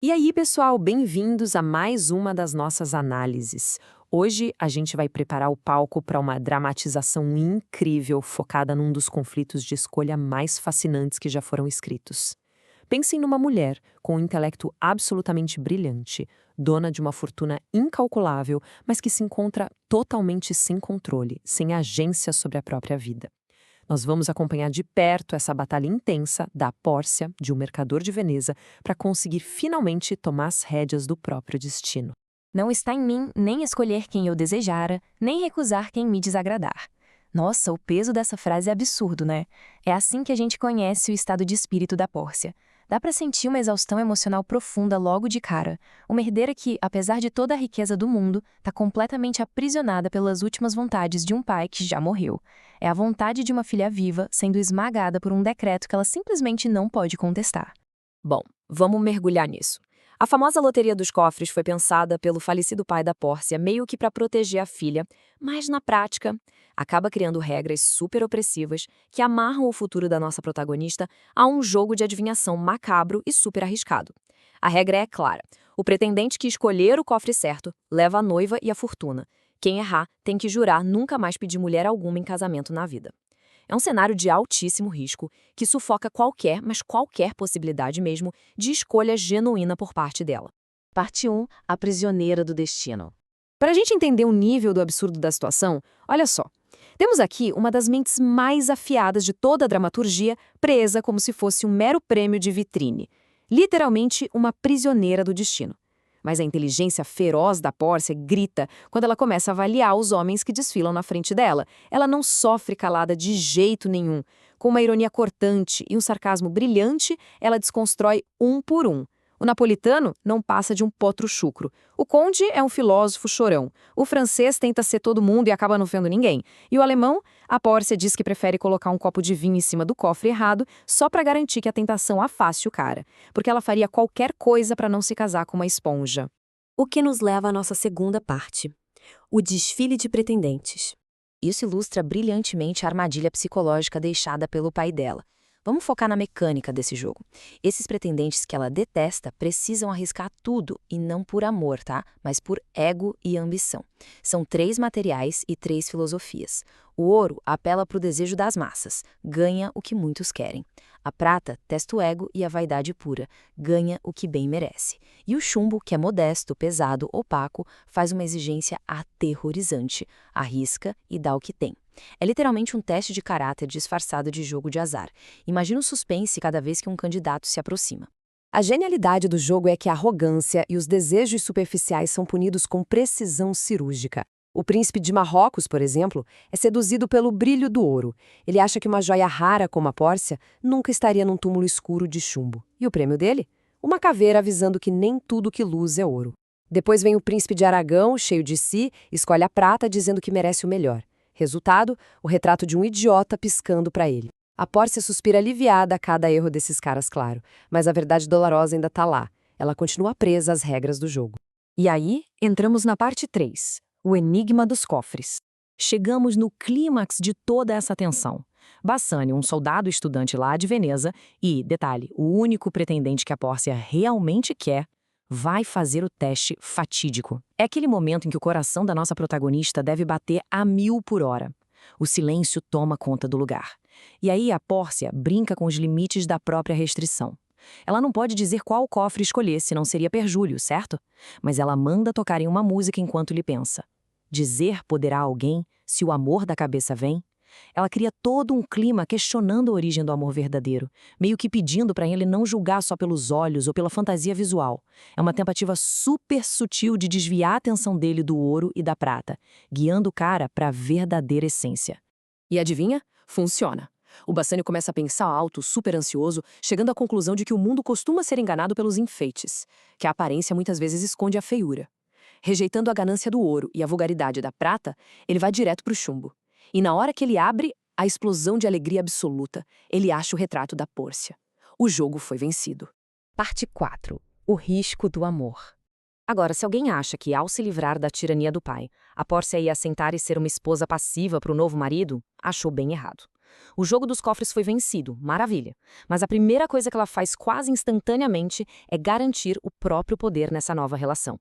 E aí, pessoal, bem-vindos a mais uma das nossas análises. Hoje a gente vai preparar o palco para uma dramatização incrível focada num dos conflitos de escolha mais fascinantes que já foram escritos. Pensem numa mulher com um intelecto absolutamente brilhante, dona de uma fortuna incalculável, mas que se encontra totalmente sem controle, sem agência sobre a própria vida. Nós vamos acompanhar de perto essa batalha intensa da Pórcia, de um mercador de Veneza, para conseguir finalmente tomar as rédeas do próprio destino. Não está em mim nem escolher quem eu desejara, nem recusar quem me desagradar. Nossa, o peso dessa frase é absurdo, né? É assim que a gente conhece o estado de espírito da Pórcia. Dá pra sentir uma exaustão emocional profunda logo de cara. Uma herdeira que, apesar de toda a riqueza do mundo, tá completamente aprisionada pelas últimas vontades de um pai que já morreu. É a vontade de uma filha viva sendo esmagada por um decreto que ela simplesmente não pode contestar. Bom, vamos mergulhar nisso. A famosa loteria dos cofres foi pensada pelo falecido pai da Pórcia meio que para proteger a filha, mas na prática acaba criando regras super opressivas que amarram o futuro da nossa protagonista a um jogo de adivinhação macabro e super arriscado. A regra é clara: o pretendente que escolher o cofre certo leva a noiva e a fortuna. Quem errar tem que jurar nunca mais pedir mulher alguma em casamento na vida. É um cenário de altíssimo risco que sufoca qualquer, mas qualquer possibilidade mesmo, de escolha genuína por parte dela. Parte 1. A prisioneira do destino. Para a gente entender o nível do absurdo da situação, olha só. Temos aqui uma das mentes mais afiadas de toda a dramaturgia, presa como se fosse um mero prêmio de vitrine. Literalmente uma prisioneira do destino. Mas a inteligência feroz da Pórcia grita quando ela começa a avaliar os homens que desfilam na frente dela. Ela não sofre calada de jeito nenhum. Com uma ironia cortante e um sarcasmo brilhante, ela desconstrói um por um. O napolitano não passa de um potro chucro. O conde é um filósofo chorão. O francês tenta ser todo mundo e acaba não vendo ninguém. E o alemão, a Pórcia diz que prefere colocar um copo de vinho em cima do cofre errado só para garantir que a tentação afaste o cara. Porque ela faria qualquer coisa para não se casar com uma esponja. O que nos leva à nossa segunda parte, o desfile de pretendentes. Isso ilustra brilhantemente a armadilha psicológica deixada pelo pai dela. Vamos focar na mecânica desse jogo. Esses pretendentes que ela detesta precisam arriscar tudo, e não por amor, tá? Mas por ego e ambição. São 3 materiais e 3 filosofias. O ouro apela para o desejo das massas, ganha o que muitos querem. A prata testa o ego e a vaidade pura, ganha o que bem merece. E o chumbo, que é modesto, pesado, opaco, faz uma exigência aterrorizante, arrisca e dá o que tem. É literalmente um teste de caráter disfarçado de jogo de azar. Imagina o suspense cada vez que um candidato se aproxima. A genialidade do jogo é que a arrogância e os desejos superficiais são punidos com precisão cirúrgica. O príncipe de Marrocos, por exemplo, é seduzido pelo brilho do ouro. Ele acha que uma joia rara como a Pórcia nunca estaria num túmulo escuro de chumbo. E o prêmio dele? Uma caveira avisando que nem tudo que luz é ouro. Depois vem o príncipe de Aragão, cheio de si, escolhe a prata dizendo que merece o melhor. Resultado, o retrato de um idiota piscando para ele. A Pórcia suspira aliviada a cada erro desses caras, claro, mas a verdade dolorosa ainda tá lá. Ela continua presa às regras do jogo. E aí, entramos na parte 3, o enigma dos cofres. Chegamos no clímax de toda essa tensão. Bassanio, um soldado estudante lá de Veneza e, detalhe, o único pretendente que a Pórcia realmente quer, vai fazer o teste fatídico. É aquele momento em que o coração da nossa protagonista deve bater a 1000 por hora. O silêncio toma conta do lugar. E aí a Pórcia brinca com os limites da própria restrição. Ela não pode dizer qual cofre escolher, senão seria perjúrio, certo? Mas ela manda tocar em uma música enquanto lhe pensa. Dizer poderá alguém se o amor da cabeça vem? Ela cria todo um clima questionando a origem do amor verdadeiro, meio que pedindo para ele não julgar só pelos olhos ou pela fantasia visual. É uma tentativa super sutil de desviar a atenção dele do ouro e da prata, guiando o cara para a verdadeira essência. E adivinha? Funciona. O Bassanio começa a pensar alto, super ansioso, chegando à conclusão de que o mundo costuma ser enganado pelos enfeites, que a aparência muitas vezes esconde a feiura. Rejeitando a ganância do ouro e a vulgaridade da prata, ele vai direto para o chumbo. E na hora que ele abre a explosão de alegria absoluta, ele acha o retrato da Pórcia. O jogo foi vencido. Parte 4. O risco do amor. Agora, se alguém acha que, ao se livrar da tirania do pai, a Pórcia ia sentar e ser uma esposa passiva para o novo marido, achou bem errado. O jogo dos cofres foi vencido, maravilha. Mas a primeira coisa que ela faz quase instantaneamente é garantir o próprio poder nessa nova relação.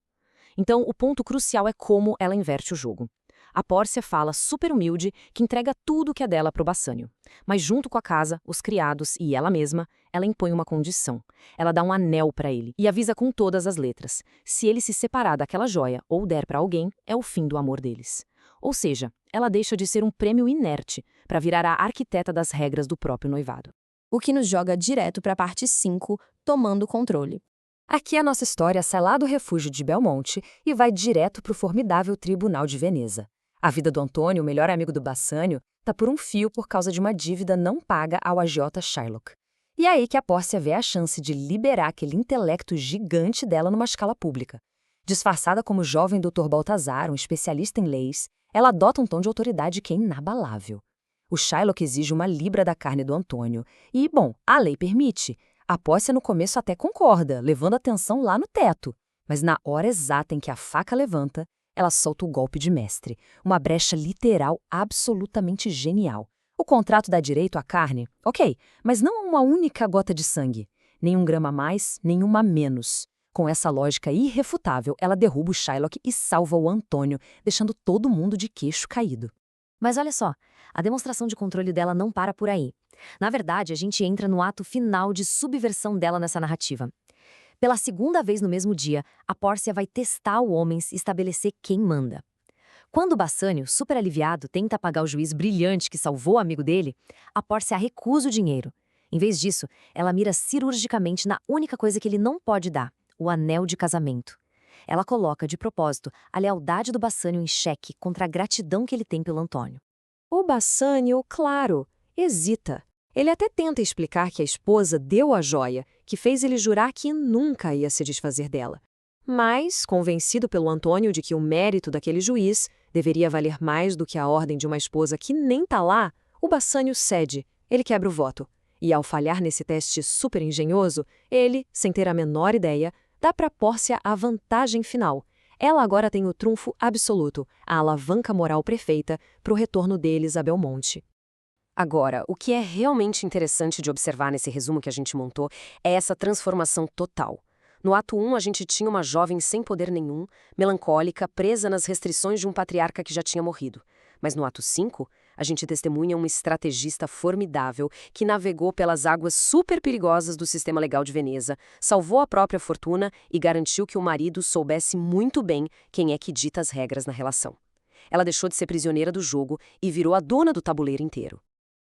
Então, o ponto crucial é como ela inverte o jogo. A Pórcia fala, super humilde, que entrega tudo o que é dela para o Bassânio. Mas junto com a casa, os criados e ela mesma, ela impõe uma condição. Ela dá um anel para ele e avisa com todas as letras. Se ele se separar daquela joia ou der para alguém, é o fim do amor deles. Ou seja, ela deixa de ser um prêmio inerte para virar a arquiteta das regras do próprio noivado. O que nos joga direto para a parte 5, tomando controle. Aqui a nossa história sai lá do refúgio de Belmonte e vai direto para o formidável Tribunal de Veneza. A vida do Antônio, o melhor amigo do Bassânio, tá por um fio por causa de uma dívida não paga ao agiota Shylock. E é aí que a Pórcia vê a chance de liberar aquele intelecto gigante dela numa escala pública. Disfarçada como jovem Dr. Baltazar, um especialista em leis, ela adota um tom de autoridade que é inabalável. O Shylock exige 1 libra da carne do Antônio. E, bom, a lei permite. A Pórcia no começo até concorda, levando a tensão lá no teto. Mas na hora exata em que a faca levanta, ela solta o golpe de mestre. Uma brecha literal absolutamente genial. O contrato dá direito à carne, ok, mas não uma única gota de sangue. Nem 1 grama a mais, nem 1 a menos. Com essa lógica irrefutável, ela derruba o Shylock e salva o Antônio, deixando todo mundo de queixo caído. Mas olha só, a demonstração de controle dela não para por aí. Na verdade, a gente entra no ato final de subversão dela nessa narrativa. Pela segunda vez no mesmo dia, a Pórcia vai testar o Homens e estabelecer quem manda. Quando o Bassânio, super aliviado, tenta pagar o juiz brilhante que salvou o amigo dele, a Pórcia recusa o dinheiro. Em vez disso, ela mira cirurgicamente na única coisa que ele não pode dar, o anel de casamento. Ela coloca, de propósito, a lealdade do Bassânio em xeque contra a gratidão que ele tem pelo Antônio. O Bassânio, claro, hesita. Ele até tenta explicar que a esposa deu a joia, que fez ele jurar que nunca ia se desfazer dela. Mas, convencido pelo Antônio de que o mérito daquele juiz deveria valer mais do que a ordem de uma esposa que nem tá lá, o Bassânio cede, ele quebra o voto. E ao falhar nesse teste super engenhoso, ele, sem ter a menor ideia, dá para Pórcia a vantagem final. Ela agora tem o trunfo absoluto, a alavanca moral perfeita para o retorno deles a Belmonte. Agora, o que é realmente interessante de observar nesse resumo que a gente montou é essa transformação total. No ato 1, a gente tinha uma jovem sem poder nenhum, melancólica, presa nas restrições de um patriarca que já tinha morrido. Mas no ato 5, a gente testemunha um estrategista formidável que navegou pelas águas super perigosas do sistema legal de Veneza, salvou a própria fortuna e garantiu que o marido soubesse muito bem quem é que dita as regras na relação. Ela deixou de ser prisioneira do jogo e virou a dona do tabuleiro inteiro.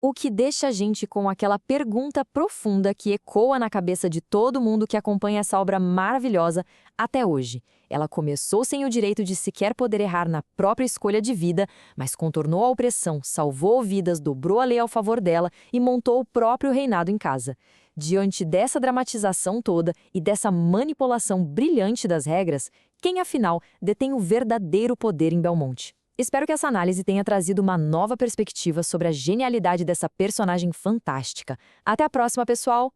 O que deixa a gente com aquela pergunta profunda que ecoa na cabeça de todo mundo que acompanha essa obra maravilhosa até hoje. Ela começou sem o direito de sequer poder errar na própria escolha de vida, mas contornou a opressão, salvou vidas, dobrou a lei ao favor dela e montou o próprio reinado em casa. Diante dessa dramatização toda e dessa manipulação brilhante das regras, quem afinal detém o verdadeiro poder em Belmonte? Espero que essa análise tenha trazido uma nova perspectiva sobre a genialidade dessa personagem fantástica. Até a próxima, pessoal!